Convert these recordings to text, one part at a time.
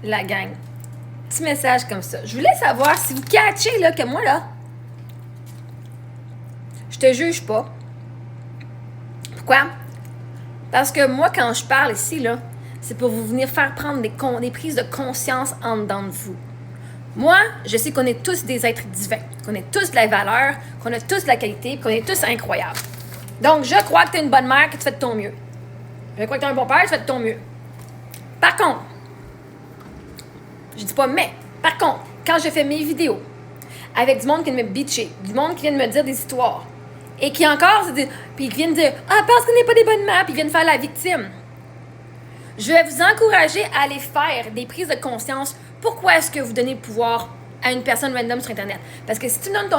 la gang. Petit message comme ça. Je voulais savoir si vous catchez là, que moi, là, je te juge pas. Pourquoi? Parce que moi, quand je parle ici, là, c'est pour vous venir faire prendre des prises de conscience en dedans de vous. Moi, je sais qu'on est tous des êtres divins, qu'on est tous de la valeur, qu'on a tous de la qualité, qu'on est tous incroyables. Donc, je crois que tu es une bonne mère, que tu fais de ton mieux. Je crois que tu es un bon père, tu fais de ton mieux. Par contre, je dis pas mais, par contre, quand je fais mes vidéos avec du monde qui vient de me bitcher, du monde qui vient de me dire des histoires, et qui encore se dit, puis qui viennent dire « Ah, parce qu'on n'est pas des bonnes mères », puis ils viennent faire la victime. Je vais vous encourager à aller faire des prises de conscience. Pourquoi est-ce que vous donnez le pouvoir à une personne random sur Internet? Parce que si tu donnes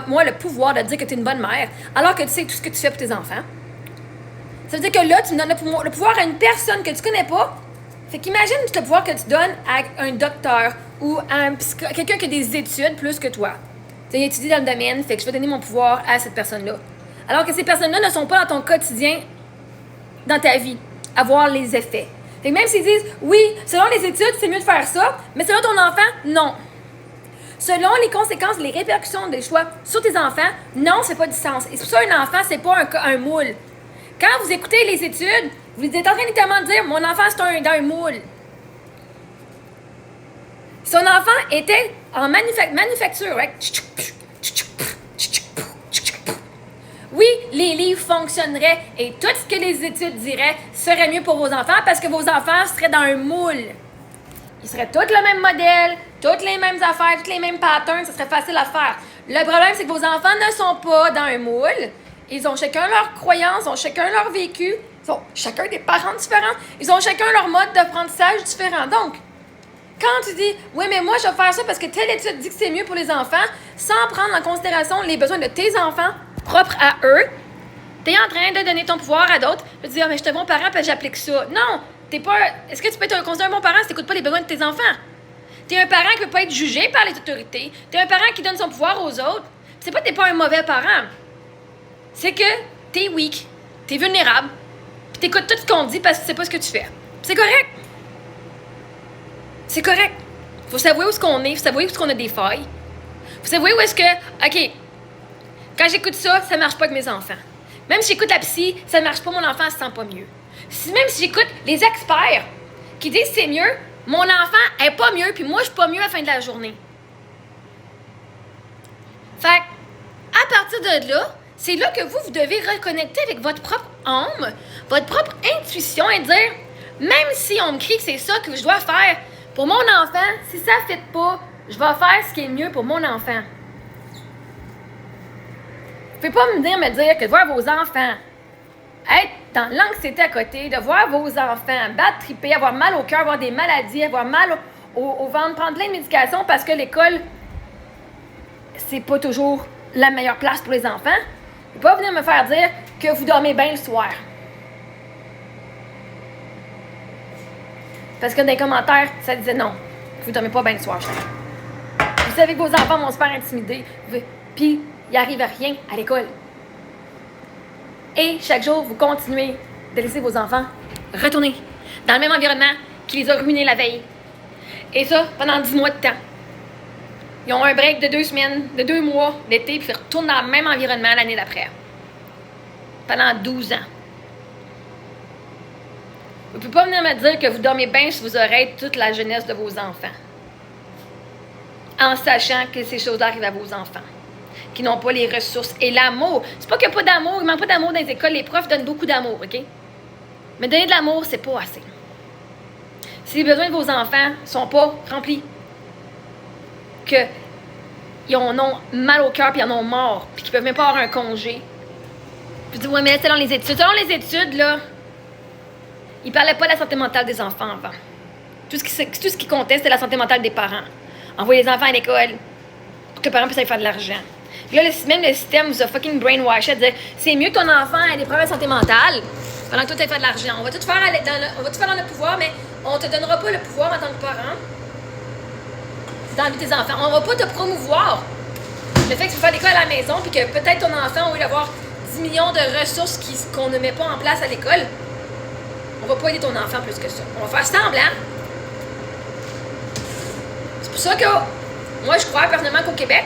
moi le pouvoir de dire que tu es une bonne mère, alors que tu sais tout ce que tu fais pour tes enfants, ça veut dire que là, tu me donnes le pouvoir à une personne que tu connais pas. Fait qu'imagine tout le pouvoir que tu donnes à un docteur ou à quelqu'un qui a des études plus que toi. Tu as étudié dans le domaine, fait que je vais donner mon pouvoir à cette personne-là. Alors que ces personnes-là ne sont pas dans ton quotidien, dans ta vie, à voir les effets. Fait que même s'ils disent, oui, selon les études, c'est mieux de faire ça, mais selon ton enfant, non. Selon les conséquences, les répercussions des choix sur tes enfants, non, c'est pas du sens. Et c'est pour ça un enfant, c'est pas un moule. Quand vous écoutez les études, vous êtes en train littéralement de dire, mon enfant, c'est dans un moule. Son enfant était en manufacture, right? Oui, les livres fonctionneraient et tout ce que les études diraient serait mieux pour vos enfants parce que vos enfants seraient dans un moule. Ils seraient tous le même modèle, toutes les mêmes affaires, tous les mêmes patterns, ça serait facile à faire. Le problème, c'est que vos enfants ne sont pas dans un moule. Ils ont chacun leurs croyances, ils ont chacun leur vécu, ils ont chacun des parents différents, ils ont chacun leur mode d'apprentissage différent. Donc, quand tu dis, oui, mais moi, je vais faire ça parce que telle étude dit que c'est mieux pour les enfants, sans prendre en considération les besoins de tes enfants propres à eux, tu es en train de donner ton pouvoir à d'autres. Tu te dis, ah, mais je suis un bon parent parce que j'applique ça. Non, t'es pas. Est-ce que tu peux être considéré un bon parent si tu n'écoutes pas les besoins de tes enfants? Tu es un parent qui ne peut pas être jugé par les autorités. Tu es un parent qui donne son pouvoir aux autres. C'est pas que tu n'es pas un mauvais parent. C'est que tu es weak, tu es vulnérable, puis tu écoutes tout ce qu'on dit parce que tu sais pas ce que tu fais. C'est correct. C'est correct. Faut savoir où est-ce qu'on est, faut savoir où est-ce qu'on a des failles. Faut savoir où est-ce que, OK, quand j'écoute ça, ça marche pas avec mes enfants. Même si j'écoute la psy, ça marche pas, mon enfant se sent pas mieux. Même si j'écoute les experts qui disent c'est mieux, mon enfant est pas mieux, puis moi, je suis pas mieux à la fin de la journée. Fait à partir de là, c'est là que vous devez reconnecter avec votre propre âme, votre propre intuition et dire, même si on me crie que c'est ça que je dois faire, pour mon enfant, si ça ne fit pas, je vais faire ce qui est mieux pour mon enfant. Vous ne pouvez pas me dire que de voir vos enfants être dans l'anxiété à côté, de voir vos enfants battre, triper, avoir mal au cœur, avoir des maladies, avoir mal au ventre, prendre plein de médications parce que l'école, c'est pas toujours la meilleure place pour les enfants. Vous ne pouvez pas venir me faire dire que vous dormez bien le soir. Parce que dans les commentaires, ça disait non, vous ne dormez pas bien le soir. Vous savez que vos enfants vont se faire intimider, puis il n'arrive à rien à l'école. Et chaque jour, vous continuez de laisser vos enfants retourner dans le même environnement qui les a ruinés la veille. Et ça, pendant 10 mois de temps. Ils ont un break de 2 semaines, de 2 mois l'été, puis ils retournent dans le même environnement l'année d'après. Pendant 12 ans. Vous ne pouvez pas venir me dire que vous dormez bien sur vos oreilles toute la jeunesse de vos enfants. En sachant que ces choses arrivent à vos enfants. Qui n'ont pas les ressources et l'amour. C'est pas qu'il n'y a pas d'amour, il ne manque pas d'amour dans les écoles. Les profs donnent beaucoup d'amour, OK? Mais donner de l'amour, c'est pas assez. Si les besoins de vos enfants ne sont pas remplis, qu'ils en ont mal au cœur, puis ils en ont mort, puis qu'ils ne peuvent même pas avoir un congé. Puis tu dis, ouais, mais selon les études. Selon les études, là, ils ne parlaient pas de la santé mentale des enfants avant. Tout ce qui comptait, c'était la santé mentale des parents. Envoyer les enfants à l'école pour que les parents puissent aller faire de l'argent. Puis là, même le système vous a fucking brainwashed à dire c'est mieux que ton enfant ait des problèmes de santé mentale pendant que toi, tu fait de l'argent. On va tout faire dans notre pouvoir, mais on ne te donnera pas le pouvoir en tant que parent d'enlever tes enfants. On ne va pas te promouvoir. Le fait que tu peux faire l'école à la maison, puis que peut-être ton enfant, au lieu d'avoir 10 millions de ressources qu'on ne met pas en place à l'école, on va pas aider ton enfant plus que ça. On va faire semblant. ça que moi, je crois personnellement qu'au Québec,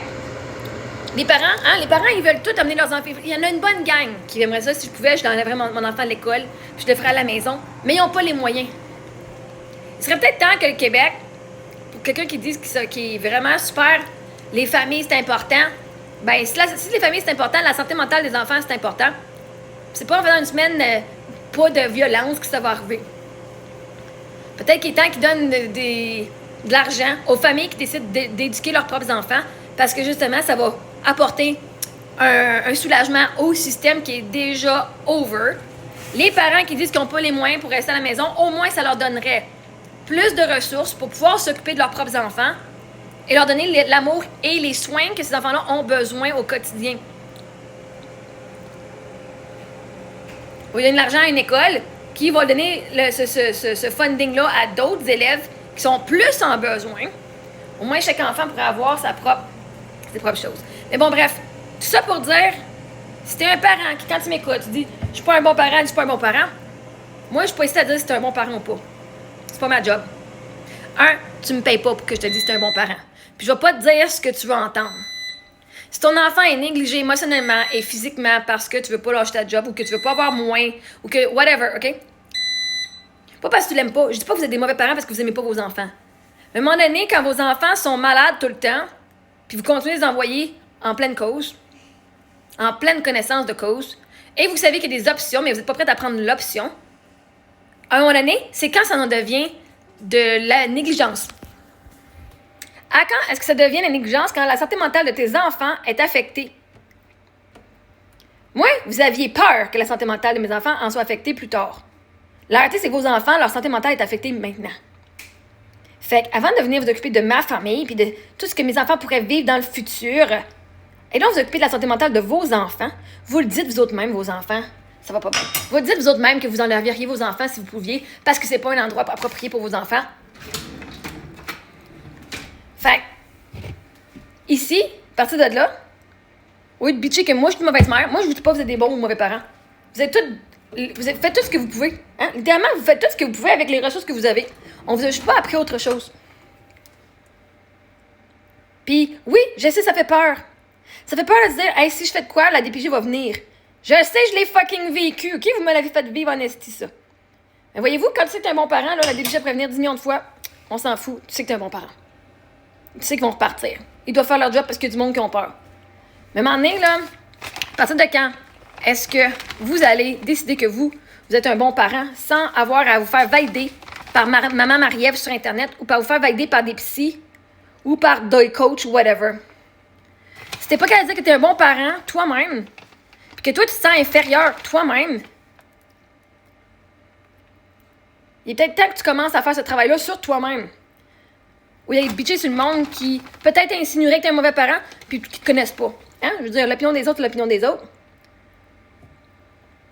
les parents, ils veulent tout amener leurs enfants. Il y en a une bonne gang qui aimerait ça. Si je pouvais, je enlèverais mon enfant de l'école, puis je le ferais à la maison. Mais ils n'ont pas les moyens. Il serait peut-être temps que le Québec, pour quelqu'un qui dise qui est vraiment super, les familles, c'est important. Ben, si les familles, c'est important, la santé mentale des enfants, c'est important. C'est pas en faisant une semaine, pas de violence que ça va arriver. Peut-être qu'il est temps qu'ils donnent de l'argent aux familles qui décident d'éduquer leurs propres enfants, parce que justement, ça va apporter un soulagement au système qui est déjà over. Les parents qui disent qu'ils n'ont pas les moyens pour rester à la maison, au moins ça leur donnerait plus de ressources pour pouvoir s'occuper de leurs propres enfants et leur donner l'amour et les soins que ces enfants-là ont besoin au quotidien. On donne de l'argent à une école qui va donner ce funding-là à d'autres élèves qui sont plus en besoin. Au moins, chaque enfant pourrait avoir ses propres choses. Mais bon, bref, tout ça pour dire, si t'es un parent qui, quand tu m'écoutes, tu dis « Je suis pas un bon parent, je suis pas un bon parent », moi, je suis pas ici à dire si t'es un bon parent ou pas. C'est pas ma job. Tu me payes pas pour que je te dise si t'es un bon parent. Puis je vais pas te dire ce que tu veux entendre. Si ton enfant est négligé émotionnellement et physiquement parce que tu veux pas lâcher ta job ou que tu veux pas avoir moins ou que whatever, OK? Pas parce que tu l'aimes pas. Je dis pas que vous êtes des mauvais parents parce que vous aimez pas vos enfants. À un moment donné, quand vos enfants sont malades tout le temps, puis vous continuez de les envoyer en pleine cause, en pleine connaissance de cause, et vous savez qu'il y a des options, mais vous n'êtes pas prête à prendre l'option, à un moment donné, c'est quand ça en devient de la négligence. À quand est-ce que ça devient la négligence? Quand la santé mentale de tes enfants est affectée. Moi, vous aviez peur que la santé mentale de mes enfants en soit affectée plus tard. La réalité, c'est que vos enfants, leur santé mentale est affectée maintenant. Fait qu'avant de venir vous occuper de ma famille puis de tout ce que mes enfants pourraient vivre dans le futur, et donc vous occuper de la santé mentale de vos enfants, vous le dites vous autres même, vos enfants, ça va pas bien. Vous le dites vous autres même que vous enlèveriez vos enfants si vous pouviez, parce que c'est pas un endroit approprié pour vos enfants. Fait ici, à partir de là, au lieu de bitcher que moi je suis une mauvaise mère, moi je vous dis pas que vous êtes des bons ou mauvais parents. Faites tout ce que vous pouvez. Hein? Littéralement, vous faites tout ce que vous pouvez avec les ressources que vous avez. On vous a juste pas appris autre chose. Puis, oui, je sais, ça fait peur. Ça fait peur de se dire, hey, si je fais de quoi, la DPJ va venir. Je sais, je l'ai fucking vécu, OK? Vous me l'avez fait vivre en esti, ça. Mais voyez-vous, quand tu sais que t'es un bon parent, là, la DPJ pourrait venir 10 millions de fois. On s'en fout. Tu sais que t'es un bon parent. Tu sais qu'ils vont repartir. Ils doivent faire leur job parce qu'il y a du monde qui ont peur. Mais à un moment donné, là, à partir de quand est-ce que vous allez décider que vous êtes un bon parent sans avoir à vous faire valider par Maman Marie-Ève sur Internet ou par vous faire valider par des psys ou par des coachs ou whatever? Si t'es pas capable de dire que t'es un bon parent toi-même, puis que toi, tu te sens inférieur toi-même, il est peut-être temps que tu commences à faire ce travail-là sur toi-même. Ou il y a des bitches sur le monde qui peut-être insinueraient que t'es un mauvais parent, puis qui te connaissent pas. Hein? Je veux dire, l'opinion des autres, c'est l'opinion des autres.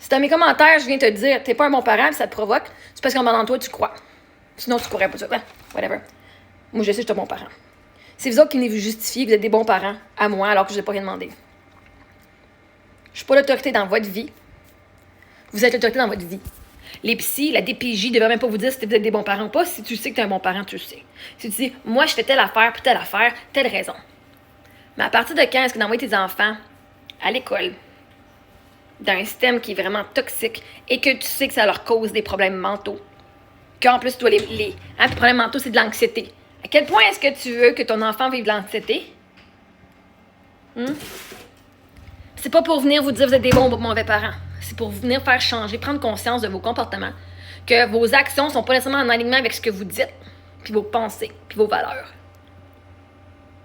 Si dans mes commentaires, je viens te dire t'es pas un bon parent, puis ça te provoque, c'est parce qu'en dedans de toi, tu crois. Sinon, tu croirais pas ça. Whatever. Moi, je sais que je suis un bon parent. C'est vous autres qui venez vous justifier que vous êtes des bons parents à moi alors que je n'ai pas rien demandé. Je suis pas l'autorité dans votre vie. Vous êtes l'autorité dans votre vie. Les psys, la DPJ ne devraient même pas vous dire si vous êtes des bons parents ou pas. Si tu sais que tu es un bon parent, tu le sais. Si tu dis, moi, je fais telle affaire, puis telle affaire, telle raison. Mais à partir de quand est-ce que d'envoyer tes enfants à l'école, dans un système qui est vraiment toxique et que tu sais que ça leur cause des problèmes mentaux, qu'en plus, toi, les problèmes mentaux, c'est de l'anxiété. À quel point est-ce que tu veux que ton enfant vive de l'anxiété? C'est pas pour venir vous dire vous êtes des bons ou mauvais parents. C'est pour venir faire changer, prendre conscience de vos comportements, que vos actions sont pas nécessairement en alignement avec ce que vous dites, puis vos pensées, puis vos valeurs.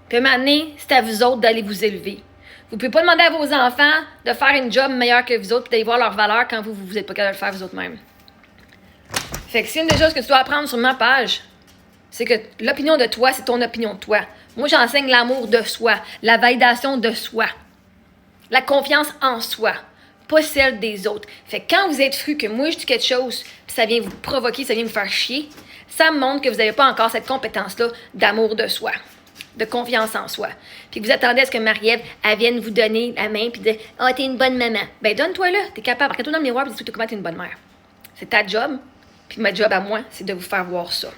Puis à un moment donné, c'est à vous autres d'aller vous élever. Vous pouvez pas demander à vos enfants de faire une job meilleure que vous autres, puis d'aller voir leurs valeurs quand vous êtes pas capable de le faire vous autres mêmes. Fait que c'est une des choses que tu dois apprendre sur ma page, c'est que l'opinion de toi, c'est ton opinion de toi. Moi, j'enseigne l'amour de soi, la validation de soi, la confiance en soi, pas celle des autres. Fait que quand vous êtes fru que moi, je dis quelque chose, puis ça vient vous provoquer, ça vient vous faire chier, ça me montre que vous n'avez pas encore cette compétence-là d'amour de soi, de confiance en soi. Puis que vous attendez à ce que Marie-Ève, elle vienne vous donner la main, puis dire « Ah, t'es une bonne maman. » Ben, donne-toi là, t'es capable. Regarde-toi dans le miroir, puis dis-toi comment t'es une bonne mère. C'est ta job, puis ma job à moi, c'est de vous faire voir ça.